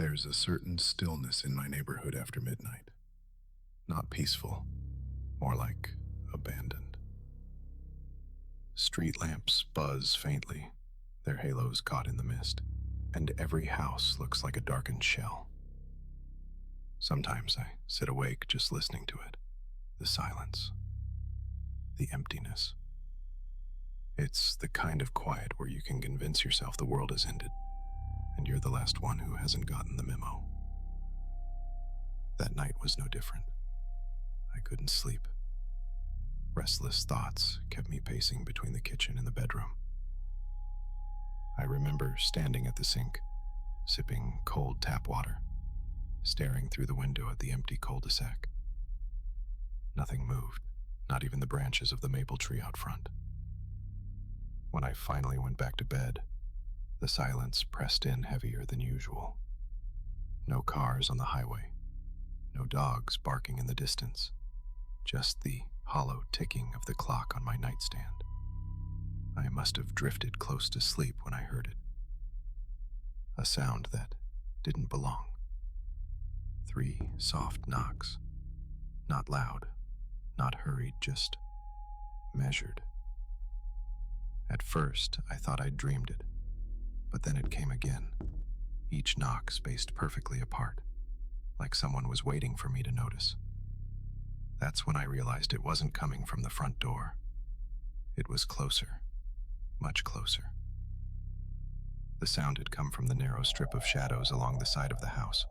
There's a certain stillness in my neighborhood after midnight. Not peaceful, more like abandoned. Street lamps buzz faintly, their halos caught in the mist, and every house looks like a darkened shell. Sometimes I sit awake just listening to it. The silence. The emptiness. It's the kind of quiet where you can convince yourself the world has ended, and you're the last one who hasn't gotten the memo. That night was no different. I couldn't sleep. Restless thoughts kept me pacing between the kitchen and the bedroom. I remember standing at the sink, sipping cold tap water, staring through the window at the empty cul-de-sac. Nothing moved, not even the branches of the maple tree out front. When I finally went back to bed, the silence pressed in heavier than usual. No cars on the highway, no dogs barking in the distance, just the hollow ticking of the clock on my nightstand. I must have drifted close to sleep when I heard it. A sound that didn't belong. 3 soft knocks. Not loud, not hurried, just measured. At first, I thought I'd dreamed it, but then it came again, each knock spaced perfectly apart, like someone was waiting for me to notice. That's when I realized it wasn't coming from the front door. It was closer, much closer. The sound had come from the narrow strip of shadows along the side of the house,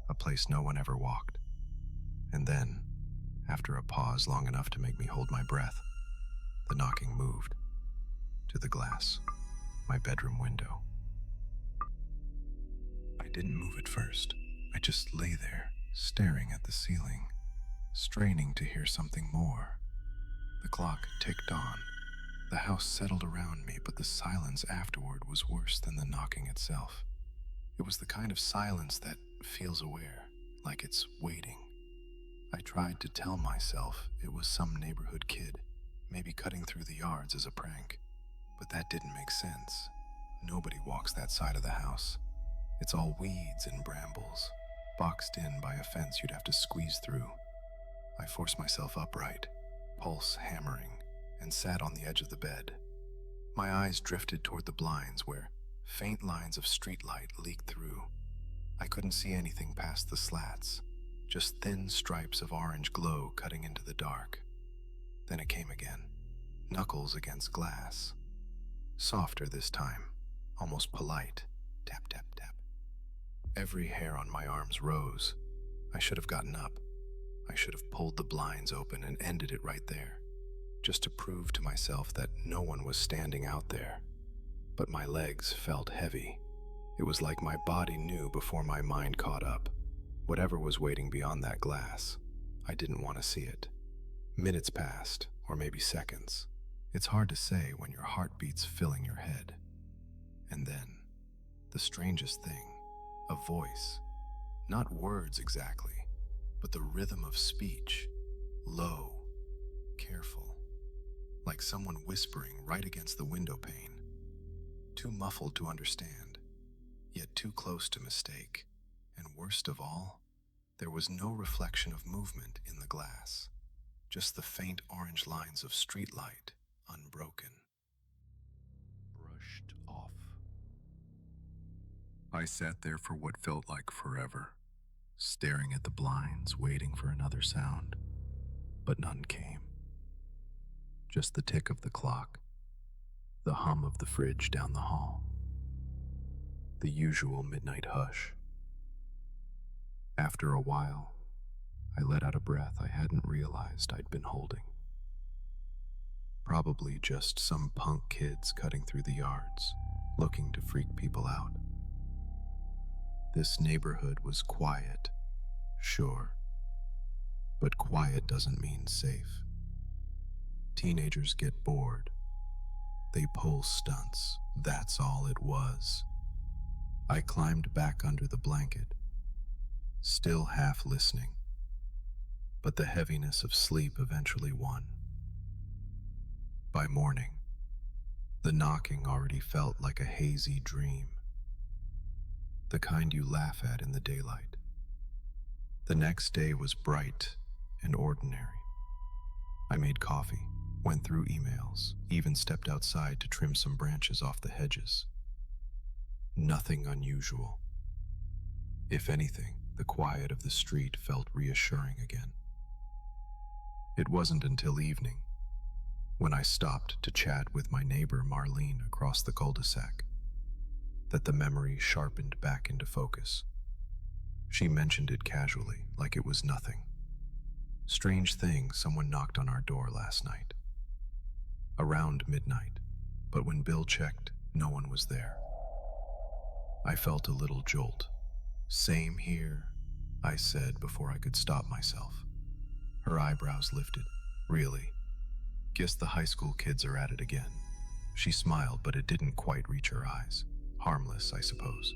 a place no one ever walked. And then, after a pause long enough to make me hold my breath, the knocking moved to the glass, my bedroom window. I didn't move at first. I just lay there, staring at the ceiling, straining to hear something more. The clock ticked on. The house settled around me, but the silence afterward was worse than the knocking itself. It was the kind of silence that feels aware, like it's waiting. I tried to tell myself it was some neighborhood kid, maybe cutting through the yards as a prank, but that didn't make sense. Nobody walks that side of the house. It's all weeds and brambles, boxed in by a fence you'd have to squeeze through. I forced myself upright, pulse hammering, and sat on the edge of the bed. My eyes drifted toward the blinds where faint lines of streetlight leaked through. I couldn't see anything past the slats, just thin stripes of orange glow cutting into the dark. Then it came again, knuckles against glass. Softer this time, almost polite. Tap, tap, tap. Every hair on my arms rose. I should have gotten up. I should have pulled the blinds open and ended it right there, just to prove to myself that no one was standing out there. But my legs felt heavy. It was like my body knew before my mind caught up. Whatever was waiting beyond that glass, I didn't want to see it. Minutes passed, or maybe seconds. It's hard to say when your heart beats filling your head. And then, the strangest thing, a voice. Not words exactly, but the rhythm of speech. Low, careful, like someone whispering right against the window pane. Too muffled to understand, yet too close to mistake. And worst of all, there was no reflection of movement in the glass, just the faint orange lines of streetlight, unbroken. Brushed off. I sat there for what felt like forever, staring at the blinds, waiting for another sound, but none came. Just the tick of the clock, the hum of the fridge down the hall, the usual midnight hush. After a while, I let out a breath I hadn't realized I'd been holding. Probably just some punk kids cutting through the yards, looking to freak people out. This neighborhood was quiet, sure, but quiet doesn't mean safe. Teenagers get bored. They pull stunts, that's all it was. I climbed back under the blanket, still half listening, but the heaviness of sleep eventually won. By morning, the knocking already felt like a hazy dream. the kind you laugh at in the daylight. The next day was bright and ordinary. I made coffee, went through emails, even stepped outside to trim some branches off the hedges. Nothing unusual. If anything, the quiet of the street felt reassuring again. It wasn't until evening, when I stopped to chat with my neighbor Marlene across the cul-de-sac, that the memory sharpened back into focus. She mentioned it casually, like it was nothing. Strange thing, someone knocked on our door last night. Around midnight, but when Bill checked, no one was there. I felt a little jolt. Same here, I said before I could stop myself. Her eyebrows lifted. Really? Guess the high school kids are at it again. She smiled, but it didn't quite reach her eyes. Harmless, I suppose.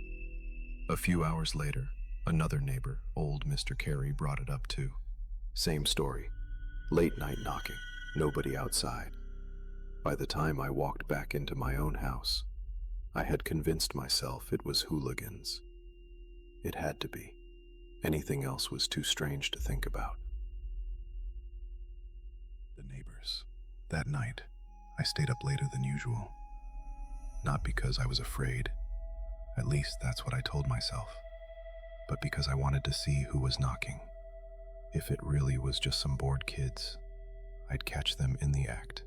A few hours later, another neighbor, old Mr. Carey, brought it up too. Same story. Late night knocking, nobody outside. By the time I walked back into my own house, I had convinced myself it was hooligans. It had to be. Anything else was too strange to think about. The neighbors. That night, I stayed up later than usual. Not because I was afraid, at least that's what I told myself, but because I wanted to see who was knocking. If it really was just some bored kids, I'd catch them in the act.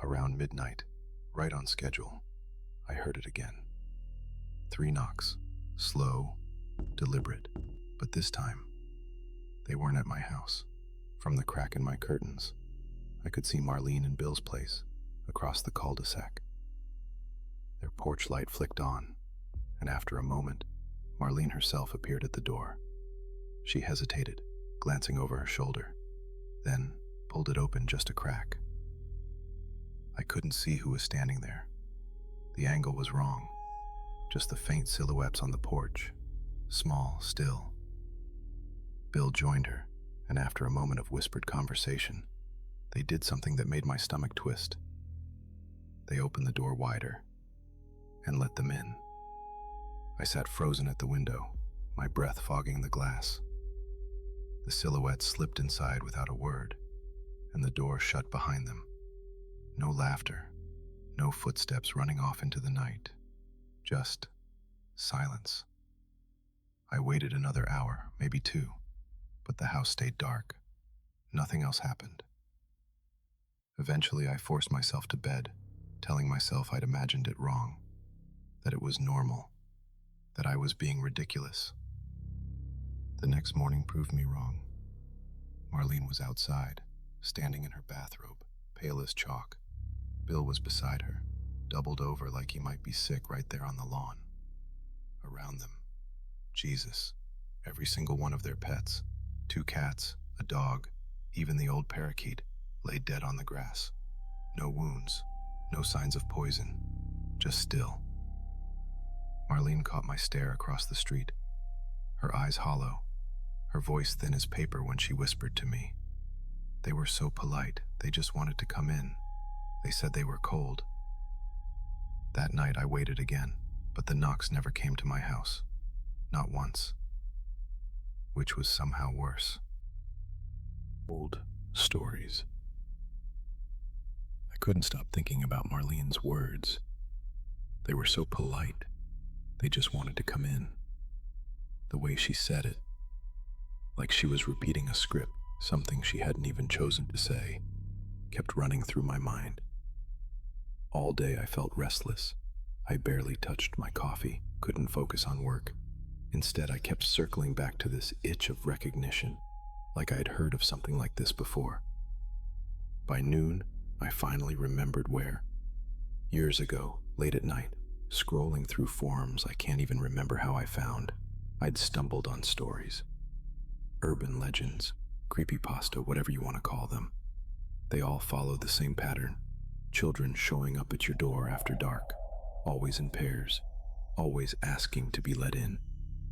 Around midnight, right on schedule, I heard it again. 3 knocks, slow, deliberate, but this time, they weren't at my house. From the crack in my curtains, I could see Marlene and Bill's place, across the cul-de-sac. Their porch light flicked on, and after a moment, Marlene herself appeared at the door. She hesitated, glancing over her shoulder, then pulled it open just a crack. I couldn't see who was standing there. The angle was wrong, just the faint silhouettes on the porch, small, still. Bill joined her, and after a moment of whispered conversation, they did something that made my stomach twist. They opened the door wider and let them in. I sat frozen at the window, my breath fogging the glass. The silhouette slipped inside without a word, and the door shut behind them. No laughter, no footsteps running off into the night, just silence. I waited another hour, maybe 2, but the house stayed dark. Nothing else happened. Eventually, I forced myself to bed, telling myself I'd imagined it wrong, that it was normal, that I was being ridiculous. The next morning proved me wrong. Marlene was outside, standing in her bathrobe, pale as chalk. Bill was beside her, doubled over like he might be sick right there on the lawn. Around them, Jesus, every single one of their pets, 2 cats, a dog, even the old parakeet, lay dead on the grass. No wounds, no signs of poison, just still. Marlene caught my stare across the street, her eyes hollow, her voice thin as paper when she whispered to me. They were so polite, they just wanted to come in. They said they were cold. That night I waited again, but the knocks never came to my house. Not once. Which was somehow worse. Old stories. I couldn't stop thinking about Marlene's words. They were so polite. They just wanted to come in. The way she said it, like she was repeating a script, something she hadn't even chosen to say, kept running through my mind. All day I felt restless. I barely touched my coffee, couldn't focus on work. Instead, I kept circling back to this itch of recognition, like I had heard of something like this before. By noon, I finally remembered where. Years ago, late at night, scrolling through forums I can't even remember how I found, I'd stumbled on stories. Urban legends, creepypasta, whatever you want to call them. They all follow the same pattern. Children showing up at your door after dark, always in pairs, always asking to be let in,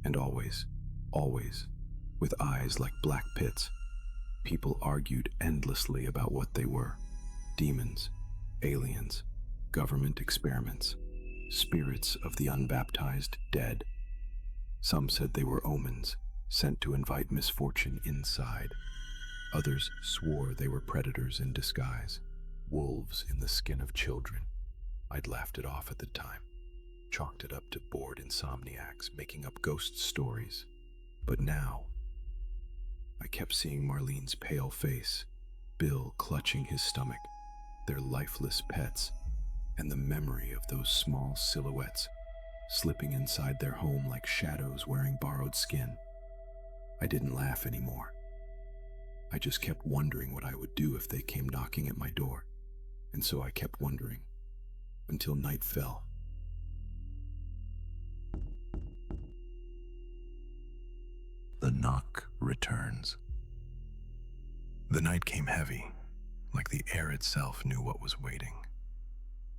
and always, with eyes like black pits. People argued endlessly about what they were. Demons, aliens, government experiments, spirits of the unbaptized dead. Some said they were omens, sent to invite misfortune inside. Others swore they were predators in disguise, wolves in the skin of children. I'd laughed it off at the time, chalked it up to bored insomniacs making up ghost stories. But now, I kept seeing Marlene's pale face, Bill clutching his stomach, their lifeless pets, and the memory of those small silhouettes slipping inside their home like shadows wearing borrowed skin. I didn't laugh anymore. I just kept wondering what I would do if they came knocking at my door. And so I kept wondering, until night fell. The knock returns. The night came heavy, like the air itself knew what was waiting.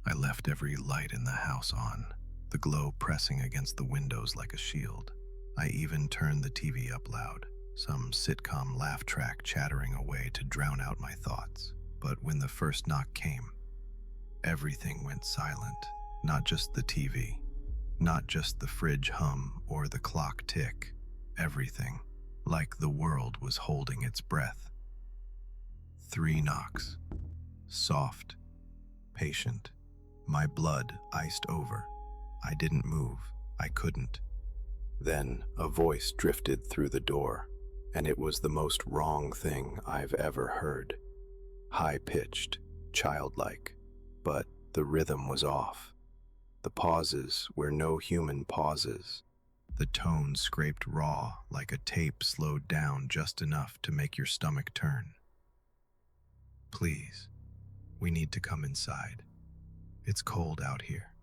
I left every light in the house on, the glow pressing against the windows like a shield. I even turned the TV up loud, some sitcom laugh track chattering away to drown out my thoughts. But when the first knock came, everything went silent. Not just the TV, not just the fridge hum or the clock tick. Everything, like the world was holding its breath. 3 knocks, soft, patient. My blood iced over. I didn't move. I couldn't. Then a voice drifted through the door, and it was the most wrong thing I've ever heard. High-pitched, childlike, but the rhythm was off. The pauses where no human pauses. The tone scraped raw like a tape slowed down just enough to make your stomach turn. Please, we need to come inside. It's cold out here.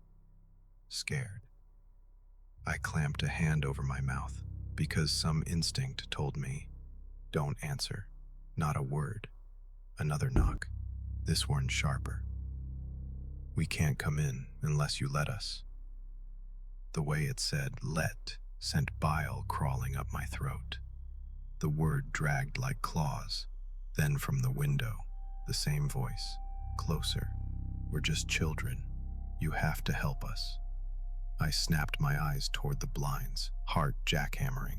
Scared. I clamped a hand over my mouth because some instinct told me, don't answer, not a word. Another knock, this one sharper. We can't come in unless you let us. The way it said let sent bile crawling up my throat. The word dragged like claws. Then from the window, the same voice, closer. We're just children. You have to help us. I snapped my eyes toward the blinds, heart jackhammering,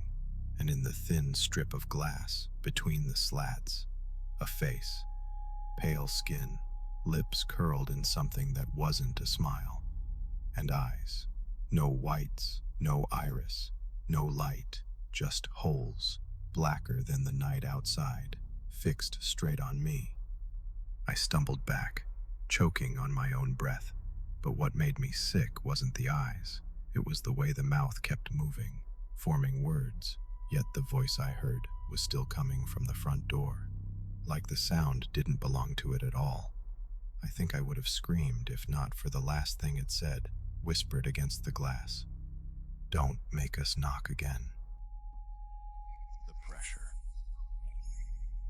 and in the thin strip of glass between the slats, a face, pale skin, lips curled in something that wasn't a smile, and eyes. No whites, no iris, no light, just holes, blacker than the night outside, fixed straight on me. I stumbled back, choking on my own breath, but what made me sick wasn't the eyes. It was the way the mouth kept moving, forming words, yet the voice I heard was still coming from the front door, like the sound didn't belong to it at all. I think I would have screamed if not for the last thing it said, whispered against the glass. Don't make us knock again. The pressure.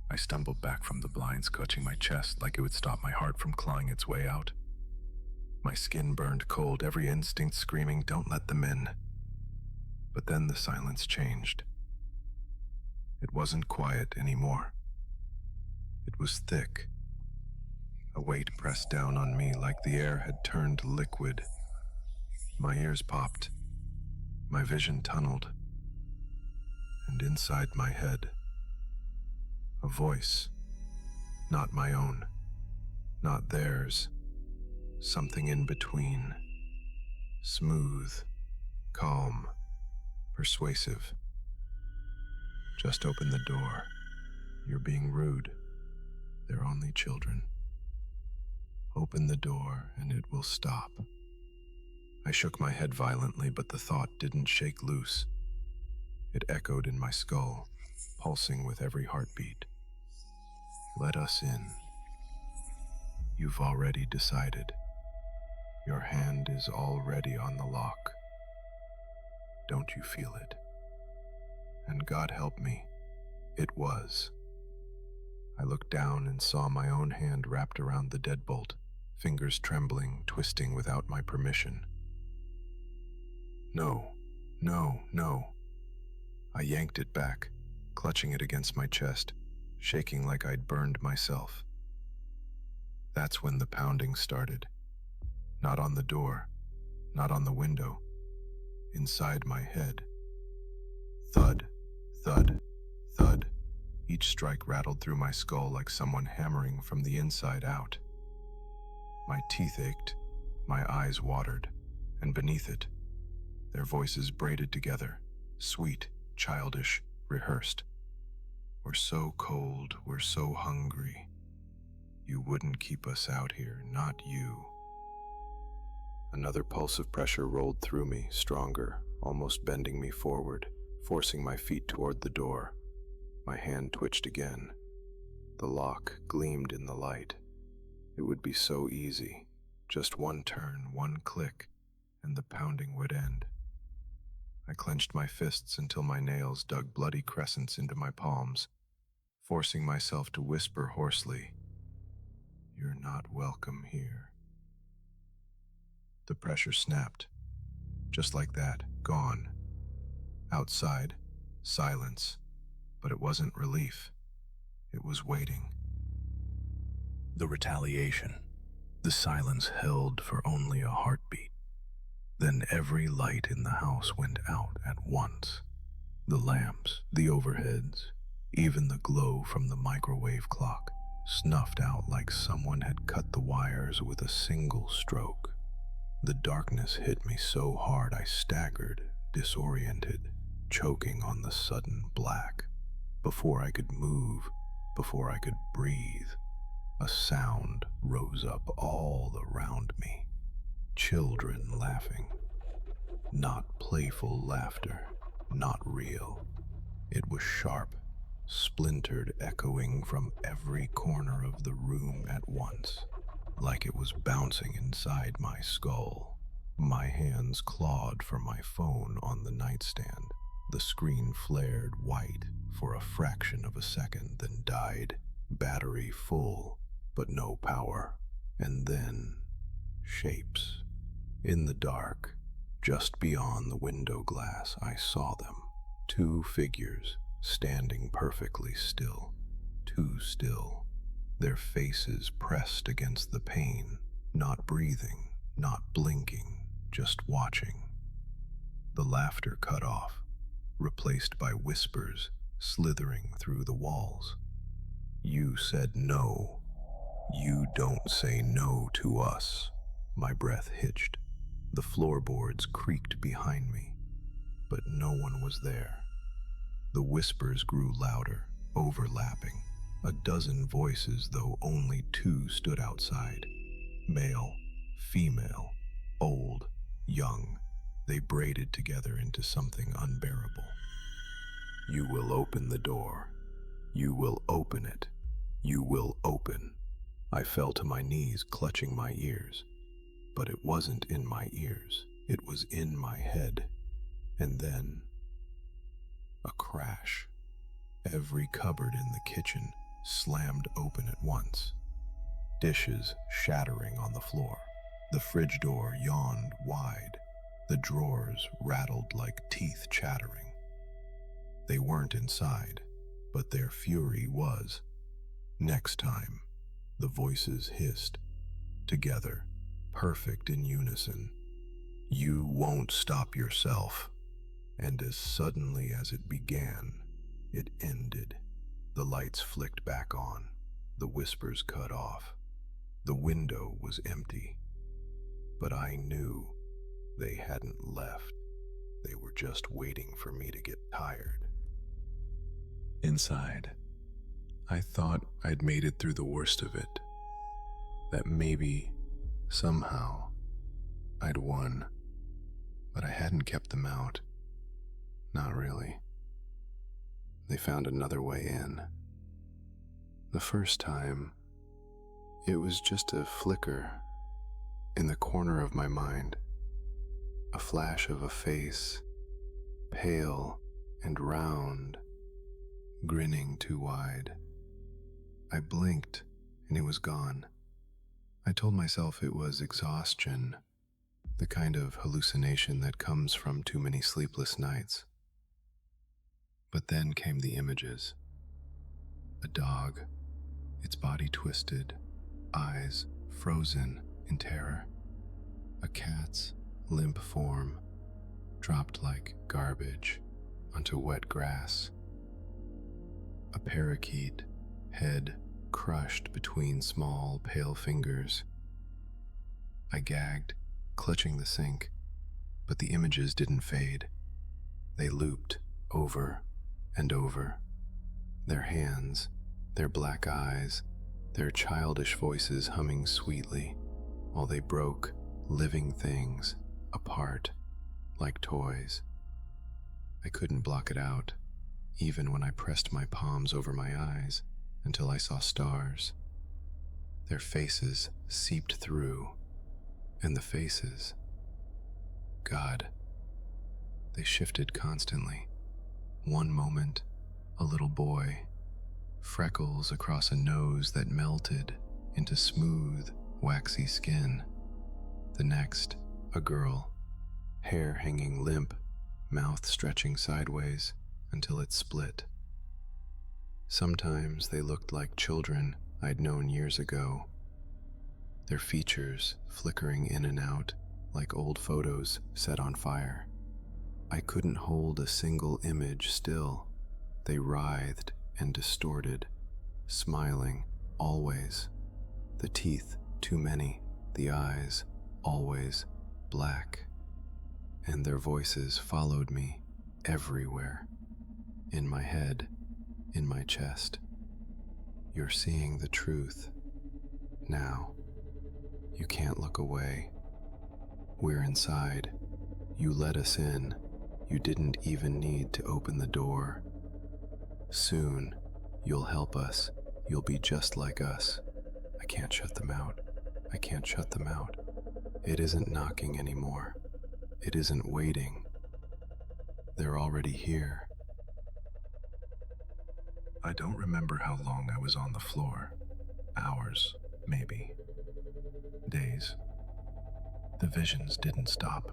I stumbled back from the blinds, clutching my chest like it would stop my heart from clawing its way out. My skin burned cold, every instinct screaming, don't let them in. But then the silence changed. It wasn't quiet anymore. It was thick. A weight pressed down on me like the air had turned liquid. My ears popped. My vision tunneled. And inside my head, a voice. Not my own. Not theirs. Something in between. Smooth. Calm. Persuasive. Just open the door. You're being rude. They're only children. Open the door and it will stop. I shook my head violently, but the thought didn't shake loose. It echoed in my skull, pulsing with every heartbeat. Let us in. You've already decided. Your hand is already on the lock. Don't you feel it? And God help me, it was. I looked down and saw my own hand wrapped around the deadbolt, fingers trembling, twisting without my permission. No, no, no. I yanked it back, clutching it against my chest, shaking like I'd burned myself. That's when the pounding started. Not on the door, not on the window, inside my head. Thud, thud, thud. Each strike rattled through my skull like someone hammering from the inside out. My teeth ached, my eyes watered, and beneath it, their voices braided together, sweet, childish, rehearsed. We're so cold, we're so hungry. You wouldn't keep us out here, not you. Another pulse of pressure rolled through me, stronger, almost bending me forward, forcing my feet toward the door. My hand twitched again. The lock gleamed in the light. It would be so easy. Just one turn, one click, and the pounding would end. I clenched my fists until my nails dug bloody crescents into my palms, forcing myself to whisper hoarsely, "You're not welcome here." The pressure snapped. Just like that, gone. Outside, silence. But it wasn't relief. It was waiting. The retaliation. The silence held for only a heartbeat. Then every light in the house went out at once. The lamps, the overheads, even the glow from the microwave clock snuffed out like someone had cut the wires with a single stroke. The darkness hit me so hard I staggered, disoriented, choking on the sudden black. Before I could move, before I could breathe, a sound rose up all around me. Children laughing. Not playful laughter, not real. It was sharp, splintered, echoing from every corner of the room at once, like it was bouncing inside my skull. My hands clawed for my phone on the nightstand. The screen flared white for a fraction of a second, then died, battery full, but no power. And then, shapes. In the dark, just beyond the window glass, I saw them. Two figures, standing perfectly still. Too still. Their faces pressed against the pane, not breathing, not blinking, just watching. The laughter cut off, replaced by whispers slithering through the walls. "You said no. You don't say no to us." My breath hitched. The floorboards creaked behind me, but no one was there. The whispers grew louder, overlapping. A dozen voices, though only two stood outside. Male, female, old, young. They braided together into something unbearable. "You will open the door. You will open it. You will open." I fell to my knees, clutching my ears. But it wasn't in my ears. It was in my head. And then, a crash. Every cupboard in the kitchen slammed open at once. Dishes shattering on the floor. The fridge door yawned wide. The drawers rattled like teeth chattering. They weren't inside, but their fury was. Next time, the voices hissed, together, perfect in unison. "You won't stop yourself." And as suddenly as it began, it ended. The lights flicked back on, the whispers cut off. The window was empty. But I knew they hadn't left. They were just waiting for me to get tired. Inside, I thought I'd made it through the worst of it. That maybe, somehow, I'd won. But I hadn't kept them out. Not really. They found another way in. The first time, it was just a flicker in the corner of my mind. A flash of a face, pale and round, grinning too wide. I blinked and it was gone. I told myself it was exhaustion, the kind of hallucination that comes from too many sleepless nights. But then came the images. A dog, its body twisted, eyes frozen in terror. A cat's limp form, dropped like garbage. onto wet grass. A parakeet, head crushed between small, pale fingers. I gagged, clutching the sink, but the images didn't fade. They looped over and over. Their hands, their black eyes, their childish voices humming sweetly, while they broke living things apart like toys. I couldn't block it out, even when I pressed my palms over my eyes until I saw stars. Their faces seeped through, and the faces, God, they shifted constantly. One moment, a little boy, freckles across a nose that melted into smooth, waxy skin. The next, a girl, hair hanging limp, mouth stretching sideways until it split. Sometimes they looked like children I'd known years ago, their features flickering in and out like old photos set on fire. I couldn't hold a single image still. They writhed and distorted, smiling always. The teeth too many, the eyes always black. And their voices followed me everywhere. In my head, in my chest. You're seeing the truth now. You can't look away. We're inside. You let us in. You didn't even need to open the door. Soon, you'll help us. You'll be just like us. I can't shut them out. I can't shut them out. It isn't knocking anymore. It isn't waiting. They're already here. I don't remember how long I was on the floor. Hours, maybe. Days. The visions didn't stop.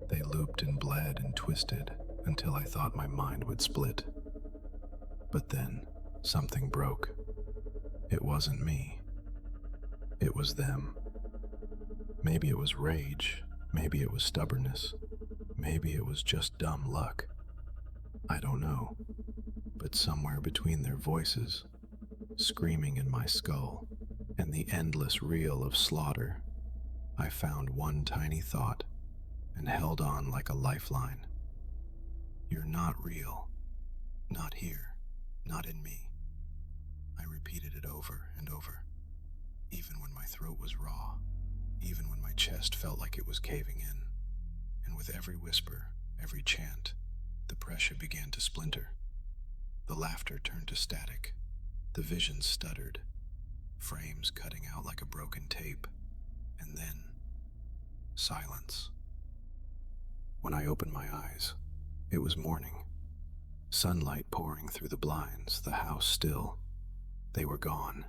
They looped and bled and twisted until I thought my mind would split. But then, something broke. It wasn't me. It was them. Maybe it was rage. Maybe it was stubbornness. Maybe it was just dumb luck. I don't know. But somewhere between their voices, screaming in my skull, and the endless reel of slaughter, I found one tiny thought and held on like a lifeline. You're not real. Not here. Not in me. I repeated it over and over, even when my throat was raw, even when my chest felt like it was caving in. And with every whisper, every chant, the pressure began to splinter. The laughter turned to static. The vision stuttered, frames cutting out like a broken tape. And then, silence. When I opened my eyes, it was morning. Sunlight pouring through the blinds, the house still. They were gone.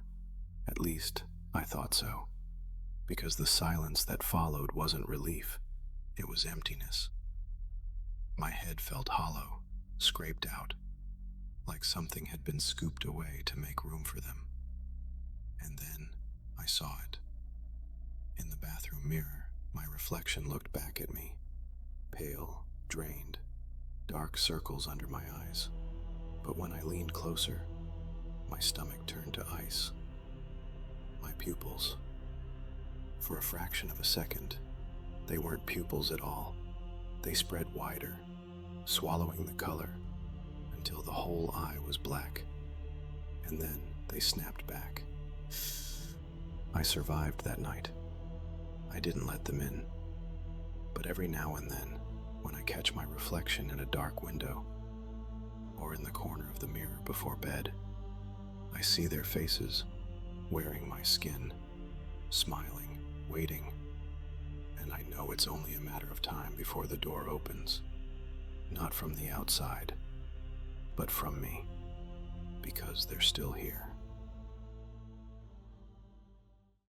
At least, I thought so. Because the silence that followed wasn't relief. It was emptiness. My head felt hollow, scraped out, like something had been scooped away to make room for them. And then I saw it. In the bathroom mirror, my reflection looked back at me, pale, drained, dark circles under my eyes. But when I leaned closer, my stomach turned to ice. My pupils. For a fraction of a second, they weren't pupils at all. They spread wider, swallowing the color, until the whole eye was black. And then they snapped back. I survived that night. I didn't let them in. But every now and then, when I catch my reflection in a dark window, or in the corner of the mirror before bed, I see their faces, wearing my skin, smiling, waiting, and I know it's only a matter of time before the door opens. Not from the outside, but from me, because they're still here.